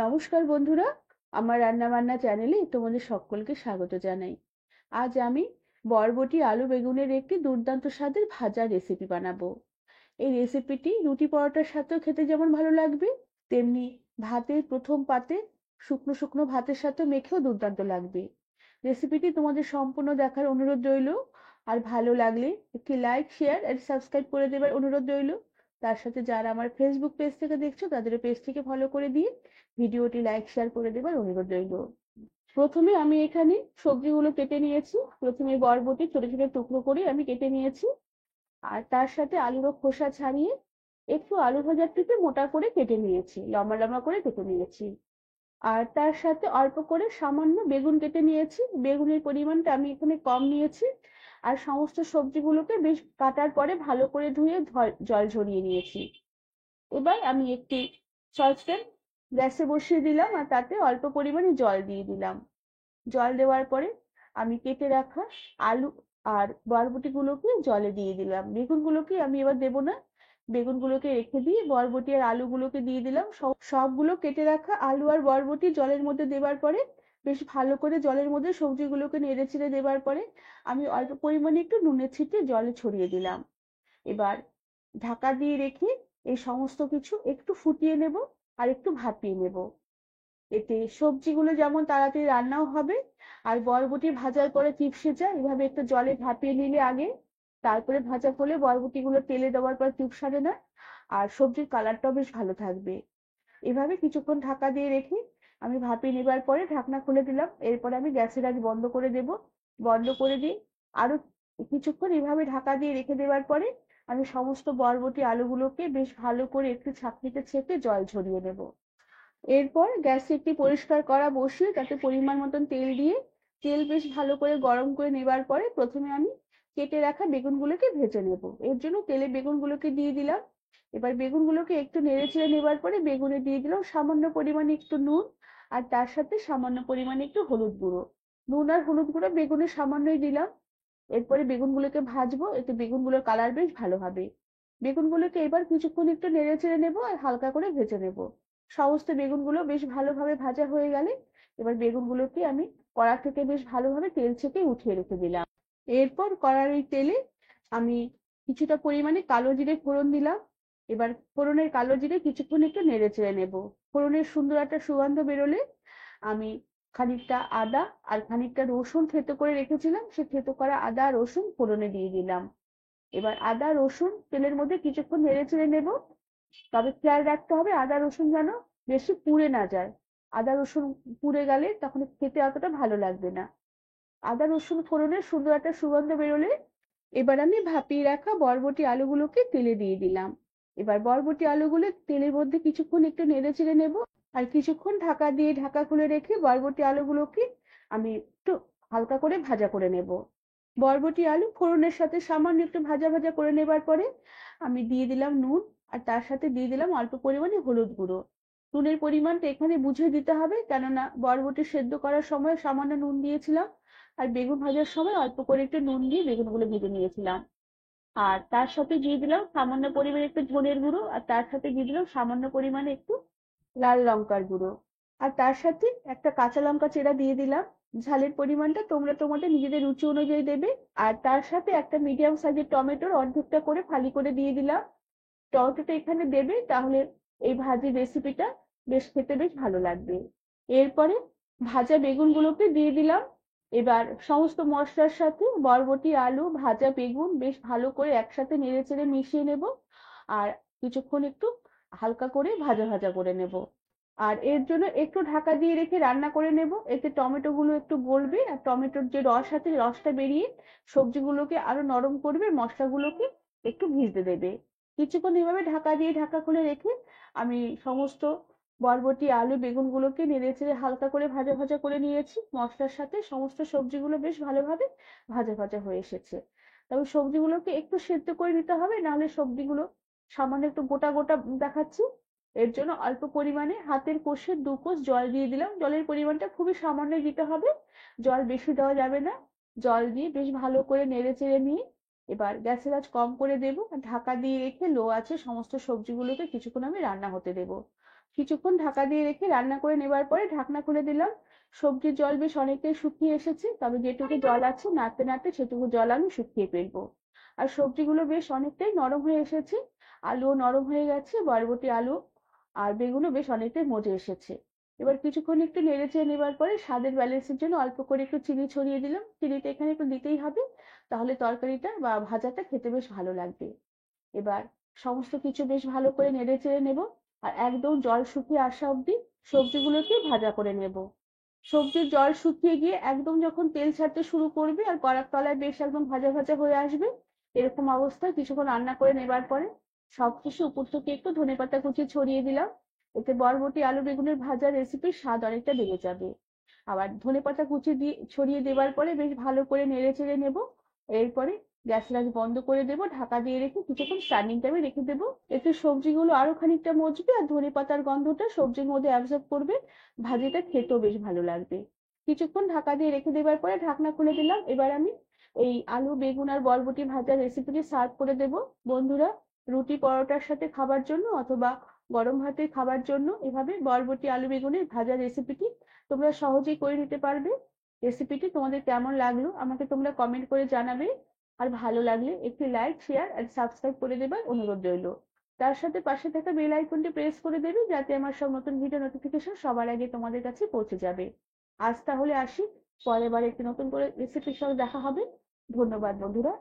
নমস্কার বন্ধুরা, আমার রান্নাবান্না চ্যানেলে তোমাদের সকলকে স্বাগত জানাই। আজ আমি বরবটি আলু বেগুনের একটি দুর্দান্ত স্বাদের ভাজা রেসিপি বানাবো। এই রেসিপিটি রুটি পরোটার সাথেও খেতে যেমন ভালো লাগবে, তেমনি ভাতের প্রথম পাতে শুকনো শুকনো ভাতের সাথে মেখেও দুর্দান্ত লাগবে। রেসিপিটি তোমাদের সম্পূর্ণ দেখার অনুরোধ রইল। আর ভালো লাগলে একটি লাইক, শেয়ার আর সাবস্ক্রাইব করে দেবার অনুরোধ রইল। তার সাথে যারা আমার ফেসবুক পেজ থেকে দেখছো তাদের পেজটিকে ফলো করে দিয়ে ভিডিওটি লাইক শেয়ার করে দেবার অনুরোধ রইল। প্রথমে আমি এখানে সবজিগুলো কেটে নিয়েছি। প্রথমে বরবটি ছোট ছোট টুকরো করে আমি কেটে নিয়েছি, আর তার সাথে আলুরও খোসা ছাড়িয়ে একটু আলু ভাজার থেকে মোটা করে কেটে নিয়েছি, লম্বা লম্বা করে কেটে নিয়েছি। আর তার সাথে অল্প করে সামান্য বেগুন কেটে নিয়েছি। বেগুনের পরিমাণটা আমি এখানে কম নিয়েছি। আর সমস্ত সবজিগুলোকে বেশ কাটার পরে ভালো করে ধুয়ে জল ঝরিয়ে নিয়েছি। এবার আমি একটি সসপ্যান গ্যাসে বসিয়ে দিলাম, আর তাতে অল্প পরিমাণে জল দিয়ে দিলাম। জল দেওয়ার পরে আমি কেটে রাখা আলু আর বরবটিগুলোকে জলে দিয়ে দিলাম। বেগুনগুলোকে আমি এবার দেবো না, বেগুনগুলোকে রেখে দিয়ে বরবটি আর আলুগুলোকে দিয়ে দিলাম। সবগুলো কেটে রাখা আলু আর বরবটি জলের মধ্যে দেবার পরে বেশ ভালো করে জলের মধ্যে সবজিগুলোকে নেড়ে চেড়ে দেবার পরে আমি অল্প পরিমাণে একটু নুনের ছিটে জলে ছড়িয়ে দিলাম। এবার ঢাকা দিয়ে রেখে এই সমস্ত কিছু একটু ফুটিয়ে নেব আর একটু ভাপিয়ে নেব। এতে সবজিগুলো যেমন তাড়াতাড়ি রান্নাও হবে, আর বরবটি ভাজার পরে চিপসে যায়। এভাবে একটু জলে ভাপিয়ে নিলে আগে, তারপরে ভাজা করলে বরবটিগুলো তেলে দেওয়ার পর চিপসাবে না, আর সবজির কালারটাও বেশ ভালো থাকবে। এভাবে কিছুক্ষণ ঢাকা দিয়ে রেখে আমি ভাপিয়ে নেবার পরে ঢাকনা খুলে দিলাম। এরপরে আমি গ্যাসের আঁচ বন্ধ করে দেব। বন্ধ করে দিয়ে আরো কিছুক্ষণ এভাবে ঢাকা দিয়ে রেখে দেওয়ার পরে আমি সমস্ত বরবটি আলুগুলোকে বেশ ভালো করে একটু ছাঁকনিতে ছেঁকে জল ঝরিয়ে নেব। এরপর গ্যাসে একটি পরিষ্কার কড়া বসিয়ে তাতে পরিমাণ মতন তেল দিয়ে তেল বেশ ভালো করে গরম করে নেবার পরে প্রথমে আমি কেটে রাখা বেগুনগুলোকে ভেজে নেব। এর জন্য তেলে বেগুনগুলোকে দিয়ে দিলাম। এবার বেগুনগুলোকে একটু নেড়ে চেড়ে নেবার পরে বেগুনে দিয়ে দিলাম সামান্য পরিমাণে একটু নুন, আর তার সাথে সামান্য পরিমাণে একটু হলুদ গুঁড়ো। নুন আর হলুদ গুঁড়ো বেগুনে সামান্যই দিলাম। এরপরে বেগুনগুলোকে ভাজবো, এতে বেগুনগুলোর কালার বেশ ভালো হবে। বেগুনগুলোকে এবার কিছুক্ষণ একটু নেড়ে চেড়ে নেবো আর হালকা করে ভেজে নেব। সমস্ত বেগুনগুলো বেশ ভালোভাবে ভাজা হয়ে গেলে এবার বেগুনগুলোকে আমি কড়া থেকে বেশ ভালোভাবে তেল ছেঁকে উঠিয়ে রেখে দিলাম। এরপর কড়ার ওই তেলে আমি কিছুটা পরিমাণে কালো জিরে ফোড়ন দিলাম। এবার ফোড়নের কালো জিরে কিছুক্ষণ একটু নেড়ে চেড়ে নেব। ফোড়নের সুন্দর একটা সুগন্ধ বেরোলে আমি খানিকটা আদা আর খানিকটা রসুন থেতো করে রেখেছিলাম, সে থেতো করা আদা আর রসুন ফোড়নে দিয়ে দিলাম। এবার আদা রসুন তেলের মধ্যে কিছুক্ষণ নেড়ে চেড়ে নেব। তবে খেয়াল রাখতে হবে আদা রসুন যেন বেশি পুড়ে না যায়। আদা রসুন পুড়ে গেলে তখন খেতে অতটা ভালো লাগবে না। আদা রসুন ফোড়নের সুন্দর একটা সুগন্ধ বেরোলে এবার আমি ভাপিয়ে রাখা বরবটি আলুগুলোকে তেলে দিয়ে দিলাম। এবার বরবটি আলুগুলো তেলের মধ্যে কিছুক্ষণ একটু নেড়ে চেড়ে নেব। আর কিছুক্ষণ ঢাকা দিয়ে ঢাকা খুলে রেখে বরবটি আলুগুলোকে আমি একটু হালকা করে ভাজা করে নেব। বরবটি আলু ফোড়নের সাথে সামান্য একটু ভাজা ভাজা করে নেবার পরে আমি দিয়ে দিলাম নুন, আর তার সাথে দিয়ে দিলাম অল্প পরিমাণে হলুদ গুঁড়ো। নুনের পরিমাণটা এখানে বুঝে দিতে হবে, কেননা বরবটি সেদ্ধ করার সময় সামান্য নুন দিয়েছিলাম, আর বেগুন ভাজার সময় অল্প করে একটু নুন দিয়ে বেগুনগুলো ভেজে নিয়েছিলাম। আর তার সাথে দিয়ে দিলাম সামান্য পরিমাণে একটু ধনের গুঁড়ো, আর তার সাথে দিয়ে দিলাম সামান্য পরিমাণে একটু লাল লঙ্কার গুঁড়ো। আর তার সাথে একটা কাঁচা লঙ্কা চেরা দিয়ে দিলাম। ঝালের পরিমাণটা তোমরা তোমাদের নিজেদের রুচি অনুযায়ী দেবে। আর তার সাথে একটা মিডিয়াম সাইজের টমেটোর অর্ধেকটা করে ফালি করে দিয়ে দিলাম। টমেটোটা এখানে দেবে, তাহলে এই ভাজি রেসিপিটা বেশ খেতে বেশ ভালো লাগবে। এরপরে ভাজা বেগুনগুলোকে দিয়ে দিলাম। এবার সমস্ত মশলার সাথে বরবটি আলু ভাজা বেগুন বেশ ভালো করে একসাথে নেড়ে চেড়ে মিশিয়ে নেব। আর কিছুক্ষণ একটু হালকা করে ভাজা ভাজা করে নেব। আর এর জন্য একটু ঢাকা দিয়ে রেখে রান্না করে নেব। এতে টমেটো গুলো একটু গলবে, আর টমেটোর যে রস আছে রসটা বেরিয়ে সবজিগুলোকে আরো নরম করবে, মশলাগুলোকে একটু ভিজতে দেবে। কিছুক্ষণ এইভাবে ঢাকা দিয়ে ঢাকা খুলে রেখে আমি সমস্ত বরবটি আলু বেগুনগুলোকে নেড়ে চেড়ে হালকা করে ভাজা ভাজা করে নিয়েছি। মশলার সাথে সমস্ত সবজিগুলো বেশ ভালোভাবে ভাজা ভাজা হয়ে এসেছে। তবে সবজিগুলোকে একটু সেদ্ধ করে নিতে হবে, নাহলে সবজিগুলো সামান্য একটু গোটা গোটা দেখাচ্ছে। এর জন্য অল্প পরিমাণে হাতের কষে 2 কোষ জল দিয়ে দিলাম। জলের পরিমাণটা খুবই সামান্য দিতে হবে, জল বেশি দেওয়া যাবে না। জল দিয়ে বেশ ভালো করে নেড়ে চেড়ে নিয়ে এবার গ্যাসের আঁচ কম করে দেব, আর ঢাকা দিয়ে রেখে লো আছে সমস্ত সবজিগুলোকে কিছুক্ষণ আমি রান্না হতে দেব। কিছুক্ষণ ঢাকা দিয়ে রেখে রান্না করে নেবার পরে ঢাকনা খুলে দিলাম। সবজির জল বেশ অনেকটাই শুকিয়ে এসেছে, তবে যেটুকু জল আছে নাড়তে নাড়তে সেটুকু জল আমি শুকিয়ে ফেলবো। আর সবজিগুলো বেশ অনেকটাই নরম হয়ে এসেছে, আলুও নরম হয়ে গেছে, বরবটি আলু আর বেগুনও বেশ অনেকটাই মজে এসেছে। এবার কিছুক্ষণ একটু নেড়ে চেড়ে নেবার পরে স্বাদের ব্যালেন্সের জন্য অল্প করে একটু চিনি ছড়িয়ে দিলাম। চিনিটা এখানে একটু দিতেই হবে, তাহলে তরকারিটা বা ভাজাটা খেতে বেশ ভালো লাগবে। এবার সমস্ত কিছু বেশ ভালো করে নেড়ে চেড়ে নেব, আর একদম জল শুকিয়ে আসা অবধি সবজিগুলোকে ভাজা করে নেব। সবজির জল শুকিয়ে গিয়ে একদম যখন তেল ছাড়তে শুরু করবে আর কড়ার তলায় বেশ একদম ভাজা ভাজা হয়ে আসবে, এরকম অবস্থায় কিছুক্ষণ রান্না করে নেবার পরে সবকিছু উপর থেকে একটু ধনেপাতা কুচি ছড়িয়ে দিলাম। এতে বরবটি আলু বেগুনের ভাজা রেসিপির স্বাদ অনেকটা বেড়ে যাবে। আবার ধনেপাতা কুচি দিয়ে ছড়িয়ে দেবার পরে বেশ ভালো করে নেড়ে চেড়ে নেব। এরপরে গ্যাসের আঁচ বন্ধ করে দেবো, ঢাকা দিয়ে রেখে কিছুক্ষণ স্ট্যান্ডিং টাইমে রেখে দেবো। এতে সবজিগুলো আরো খানিকটা মজবে আর ধনেপাতার গন্ধটা সবজির মধ্যে অ্যাবজর্ব করবে, ভাজিটা খেতেও বেশ ভালো লাগবে। কিছুক্ষণ ঢাকা দিয়ে রেখে দেবার পরে ঢাকনা খুলে দিলাম। এবার আমি এই আলু বেগুন আর বরবটি ভাজা রেসিপিটি সার্ভ করে দেব। বন্ধুরা, রুটি পরোটার সাথে খাবার জন্য অথবা গরম ভাতে খাবার জন্য এভাবে বরবটি আলু বেগুনের ভাজা রেসিপিটি তোমরা সহজেই করে নিতে পারবে। রেসিপিটি তোমাদের কেমন লাগলো আমাকে তোমরা কমেন্ট করে জানাবে। আর ভালো লাগলে একটি লাইক শেয়ার আর সাবস্ক্রাইব করে দেবার অনুরোধ রইল। তার সাথে পাশে থাকা বেল আইকনটি প্রেস করে দেবে, যাতে আমার সব নতুন ভিডিও নোটিফিকেশন সবার আগে তোমাদের কাছে পৌঁছে যাবে। আজ তাহলে আসি, পরের বার একটি নতুন করে রেসিপির সঙ্গে দেখা হবে। ধন্যবাদ বন্ধুরা।